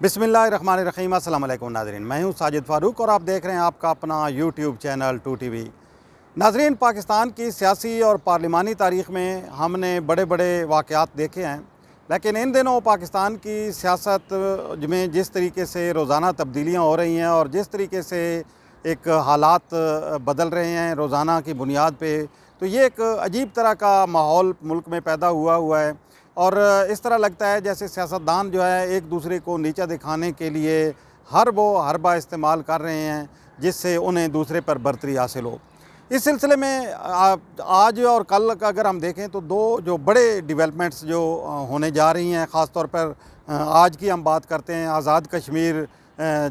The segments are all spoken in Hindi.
बिस्मिल्लाहिर्रहमानिर्रहीम। अस्सलाम वालेकुम नाज़रीन, मैं हूँ साजिद फ़ारूक और आप देख रहे हैं आपका अपना यूट्यूब चैनल 2TV। नाज़रीन, पाकिस्तान की सियासी और पार्लिमानी तारीख़ में हमने बड़े बड़े वाक़यात देखे हैं, लेकिन इन दिनों पाकिस्तान की सियासत में जिस तरीके से रोज़ाना तब्दीलियाँ हो रही हैं और जिस तरीके से एक हालात बदल रहे हैं रोज़ाना की बुनियाद पे, तो ये एक अजीब तरह का माहौल मुल्क में पैदा हुआ है। और इस तरह लगता है जैसे सियासतदान जो है एक दूसरे को नीचा दिखाने के लिए हर वो हरबा इस्तेमाल कर रहे हैं जिससे उन्हें दूसरे पर बर्तरी हासिल हो। इस सिलसिले में आज और कल का अगर हम देखें तो दो जो बड़े डेवलपमेंट्स जो होने जा रही हैं, ख़ास तौर पर आज की हम बात करते हैं। आज़ाद कश्मीर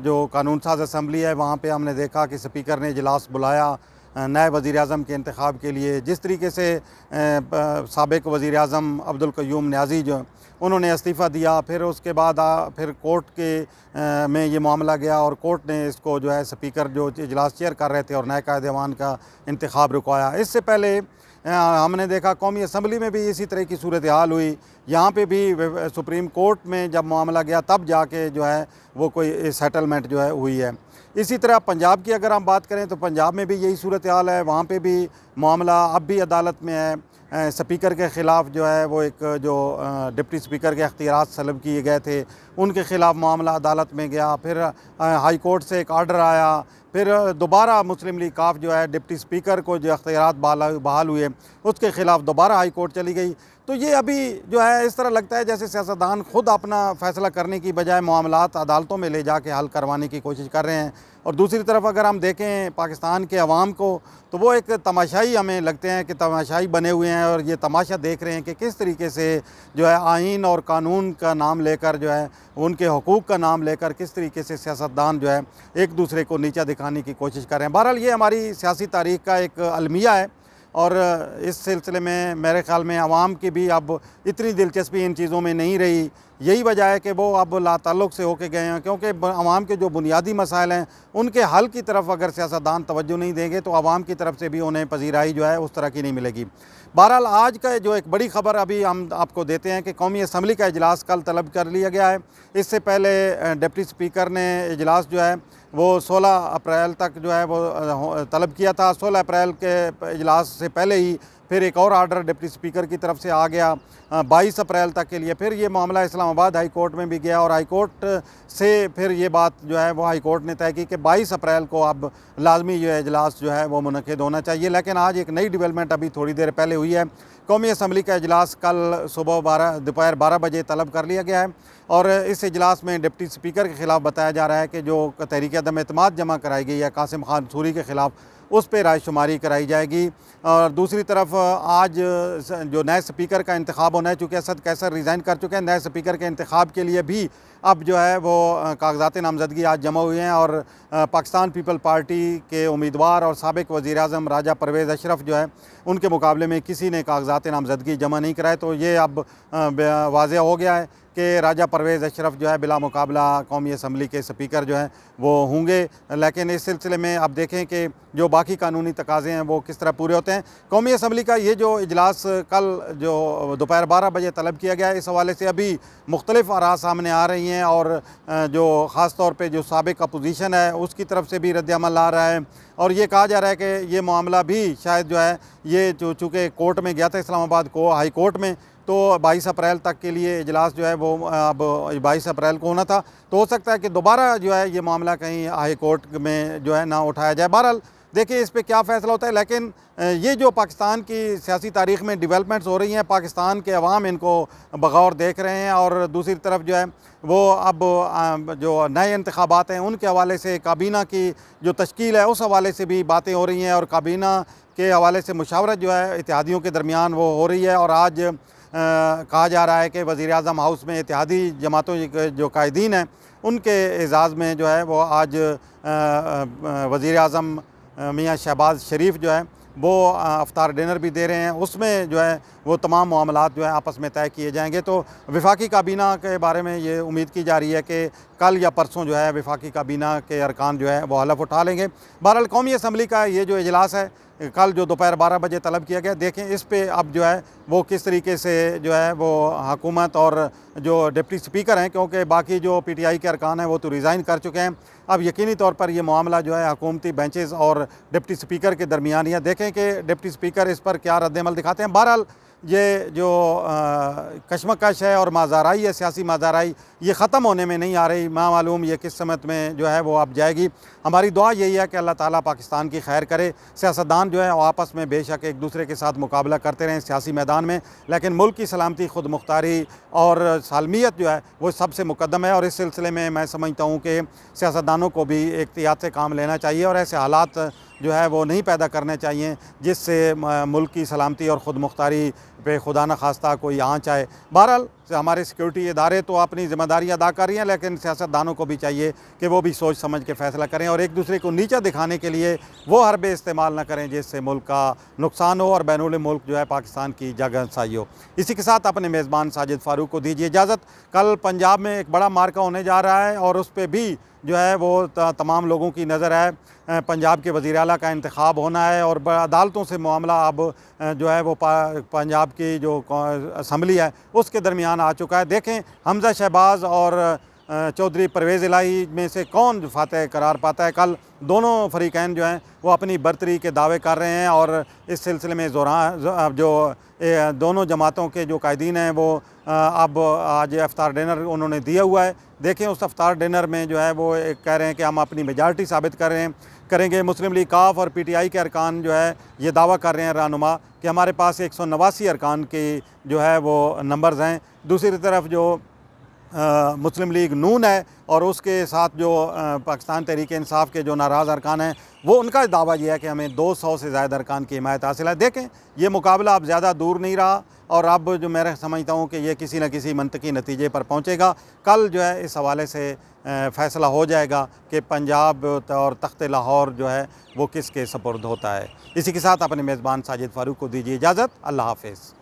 जो कानून साज असम्बली है, वहाँ पे हमने देखा कि स्पीकर ने इजलास बुलाया नए वज़ीर-ए-आज़म के इंतख़ाब के लिए। जिस तरीके से साबिक़ वज़ीर-ए-आज़म अब्दुल क़य्यूम नियाज़ी जो उन्होंने इस्तीफ़ा दिया, फिर उसके बाद फिर कोर्ट के में ये मामला गया और कोर्ट ने इसको जो है स्पीकर जो इजलास चेयर कर रहे थे और नए कायदे-ए-ईमान का इंतख़ाब रुकवाया। इससे पहले हमने देखा कौमी असम्बली में भी इसी तरह की सूरत हाल हुई। यहाँ पे भी सुप्रीम कोर्ट में जब मामला गया तब जाके जो है वो कोई सेटलमेंट जो है हुई है। इसी तरह पंजाब की अगर हम बात करें तो पंजाब में भी यही सूरत हाल है। वहाँ पे भी मामला अब भी अदालत में है। स्पीकर के ख़िलाफ़ जो है वो एक जो डिप्टी स्पीकर के अख्तियारात सलब किए गए थे उनके ख़िलाफ़ मामला अदालत में गया। फिर हाई कोर्ट से एक आर्डर आया। फिर दोबारा मुस्लिम लीग काफ जो है डिप्टी स्पीकर को जो अख्तियारात बहाल हुए उसके ख़िलाफ़ दोबारा हाई कोर्ट चली गई। तो ये अभी जो है इस तरह लगता है जैसे सियासतदान ख़ुद अपना फ़ैसला करने की बजाय मामलात अदालतों में ले जाके हल करवाने की कोशिश कर रहे हैं। और दूसरी तरफ अगर हम देखें पाकिस्तान के अवाम को, तो वो एक तमाशाई हमें लगते हैं कि तमाशाई बने हुए हैं और ये तमाशा देख रहे हैं कि किस तरीके से जो है आइन और कानून का नाम लेकर जो है उनके हकूक़ का नाम लेकर किस तरीके से सियासतदान जो है एक दूसरे को नीचा दिखाने की कोशिश कर रहे हैं। बहरहाल ये हमारी सियासी तारीख़ का एक अलमिया है और इस सिलसिले में मेरे ख़्याल में आवाम की भी अब इतनी दिलचस्पी इन चीज़ों में नहीं रही। यही वजह है कि वो अब लाताल्लुक़ से होके गए हैं, क्योंकि आवाम के जो बुनियादी मसाइल हैं उनके हल की तरफ अगर सियासतदान तवज्जो नहीं देंगे तो आवाम की तरफ से भी उन्हें पजीराई जो है उस तरह की नहीं मिलेगी। बहरहाल आज का जो एक बड़ी ख़बर अभी हम आपको देते हैं कि कौमी असम्बली का इजलास कल तलब कर लिया गया है। इससे पहले डिप्टी स्पीकर ने इजलास जो है वो 16 अप्रैल तक जो है वो तलब किया था। 16 अप्रैल के इजलास से पहले ही फिर एक और आर्डर डिप्टी स्पीकर की तरफ से आ गया 22 अप्रैल तक के लिए। फिर ये मामला इस्लामाबाद हाई कोर्ट में भी गया और हाई कोर्ट से फिर ये बात जो है वो हाई कोर्ट ने तय की कि 22 अप्रैल को अब लाजमी जो है इजलास जो है वो मुनक़िद होना चाहिए। लेकिन आज एक नई डेवलपमेंट अभी थोड़ी देर पहले हुई है। कौमी असम्बली का इजलास कल सुबह दोपहर 12 बजे तलब कर लिया गया है और इस इजलास में डिप्टी स्पीकर के ख़िलाफ़ बताया जा रहा है कि जो तहरीक अदम एतमाद जमा कराई गई है कासिम खान सूरी के ख़िलाफ़, उस पर रायशुमारी कराई जाएगी। और दूसरी तरफ आज जो नए स्पीकर का इंतखाब होना है, चूँकि असद कैसर रिज़ाइन कर चुके हैं, नए स्पीकर के इंतखाब के लिए भी अब जो है वो कागज़ात नामज़दगी आज जमा हुए हैं और पाकिस्तान पीपल पार्टी के उम्मीदवार और साबिक़ वज़ीर-ए-आज़म राजा परवेज़ अशरफ जो है उनके मुकाबले में किसी ने कागज़ात नामज़दगी जमा नहीं कराए। तो ये अब वाज़ेह हो गया है कि राजा परवेज़ अशरफ जो है बिला मुकाबला कौमी असम्बली के स्पीकर जो हैं वो होंगे। लेकिन इस सिलसिले में अब देखें कि जो बाकी कानूनी तकाज़े हैं वो किस तरह पूरे होते हैं। कौमी असम्बली का ये जो इजलास कल जो दोपहर 12 बजे तलब किया गया है, इस हवाले से अभी मुख्तलिफ़ आरा सामने आ रही हैं और जो ख़ास तौर पर जो साबिक़ अपोजिशन है उसकी तरफ से भी रद्द-ए-अमल आ रहा है और ये कहा जा रहा है कि ये मामला भी शायद जो है ये चूँकि कोर्ट में गया था इस्लामाबाद को हाई कोर्ट में, तो 22 अप्रैल तक के लिए इजलास जो है वो अब 22 अप्रैल को होना था। तो हो सकता है कि दोबारा जो है ये मामला कहीं हाई कोर्ट में जो है ना उठाया जाए। बहरहाल देखिए इस पे क्या फ़ैसला होता है। लेकिन ये जो पाकिस्तान की सियासी तारीख़ में डेवलपमेंट्स हो रही हैं, पाकिस्तान के अवाम इनको बग़ौर देख रहे हैं और दूसरी तरफ जो है वो अब जो नए इंतख़ाबात हैं उनके हवाले से काबीना की जो तश्कील है उस हवाले से भी बातें हो रही हैं और काबीना के हवाले से मुशावरत जो है इत्तेहादियों के दरमियान वो हो रही है। और आज कहा जा रहा है कि वज़ीर-ए-आज़म हाउस में इत्तेहादी जमातों के जो कायदीन हैं उनके एज़ाज़ में जो है वो आज वज़ीर-ए-आज़म मियाँ शहबाज शरीफ जो है वो अफ्तार डिनर भी दे रहे हैं, उसमें जो है वो तमाम मामलात जो है आपस में तय किए जाएंगे। तो वफाकी काबीना के बारे में ये उम्मीद की जा रही है कि कल या परसों जो है वफाकी काबीना के अरकान जो है वो हलफ उठा लेंगे। बहरहाल कौमी असम्बली का ये जो इजलास है कल जो दोपहर 12 बजे तलब किया गया, देखें इस पे अब जो है वो किस तरीके से जो है वो हुकूमत और जो डिप्टी स्पीकर हैं, क्योंकि बाकी जो PTI के अरकान हैं वो तो रिज़ाइन कर चुके हैं, अब यकीनी तौर पर ये मामला जो है हुकूमती बेंचेस और डिप्टी स्पीकर के दरमियान है। देखें कि डिप्टी स्पीकर इस पर क्या रद्दमल दिखाते हैं। बहरहाल ये जो कशमकश है और माज़ाराई है, सियासी माज़ाराई, ये ख़त्म होने में नहीं आ रही। मालूम ये किस समत में जो है वो अब जाएगी। हमारी दुआ यही है कि अल्लाह ताला पाकिस्तान की खैर करे। सियासतदान जो है वो आपस में बेशक एक दूसरे के साथ मुकाबला करते रहें सियासी मैदान में, लेकिन मुल्क की सलामती, खुद मुख्तारी और सालमियत जो है वो सबसे मुकद्दम है। और इस सिलसिले में मैं समझता हूँ कि सियासतदानों को भी एहतियात से काम लेना चाहिए और ऐसे हालात जो है वो नहीं पैदा करने चाहिए जिससे मुल्क की सलामती और ख़ुद मुख्तारी पे खुदा न खास्ता कोई आँच आए। बहरहाल हमारे सिक्योरिटी इदारे तो अपनी ज़िम्मेदारी अदा कर रही हैं, लेकिन सियासतदानों को भी चाहिए कि वो भी सोच समझ के फ़ैसला करें और एक दूसरे को नीचा दिखाने के लिए वो हरबे इस्तेमाल न करें जिससे मुल्क का नुकसान हो और बैनुल मुल्क जो है पाकिस्तान की जगहसाई हो। इसी के साथ अपने मेज़बान साजिद फ़ारूक को दीजिए इजाज़त। कल पंजाब में एक बड़ा मार्का होने जा रहा है और उस पर भी जो है वो तमाम लोगों की नज़र है। पंजाब के वज़ीर आला का इंतखाब होना है और अदालतों से मामला अब जो है वो पंजाब की जो असम्बली है उसके दरमियान आ चुका है। देखें हमज़ा शहबाज और चौधरी परवेज़ इलाही में से कौन फातह करार पाता है। कल दोनों फरीकैन जो हैं वो अपनी बरतरी के दावे कर रहे हैं और इस सिलसिले में जो दोनों जमातों के जो कायदीन हैं वो अब आज अफ्तार डिनर उन्होंने दिया हुआ है। देखें उस अफ्तार डिनर में जो है वो कह रहे हैं कि हम अपनी मेजॉरिटी साबित करेंगे। मुस्लिम लीग काफ और PTI के अरकान जो है ये दावा कर रहे हैं रहनुमा कि हमारे पास 189 अरकान की जो है वो नंबर्स हैं। दूसरी तरफ जो मुस्लिम लीग नून है और उसके साथ जो पाकिस्तान तहरीक इंसाफ के जो नाराज़ अरकान हैं वो उनका दावा यह है कि हमें 200 से ज़्यादा अरकान की हिमायत हासिल है। देखें ये मुकाबला अब ज़्यादा दूर नहीं रहा और अब जो मैं समझता हूँ कि ये किसी न किसी मंतकी नतीजे पर पहुँचेगा। कल जो है इस हवाले से फ़ैसला हो जाएगा कि पंजाब और तख्त लाहौर जो है वो किसके सपुर्द होता है। इसी के साथ अपने मेज़बान साजिद फ़ारूक को दीजिए इजाज़त। अल्लाह हाफ़िज़।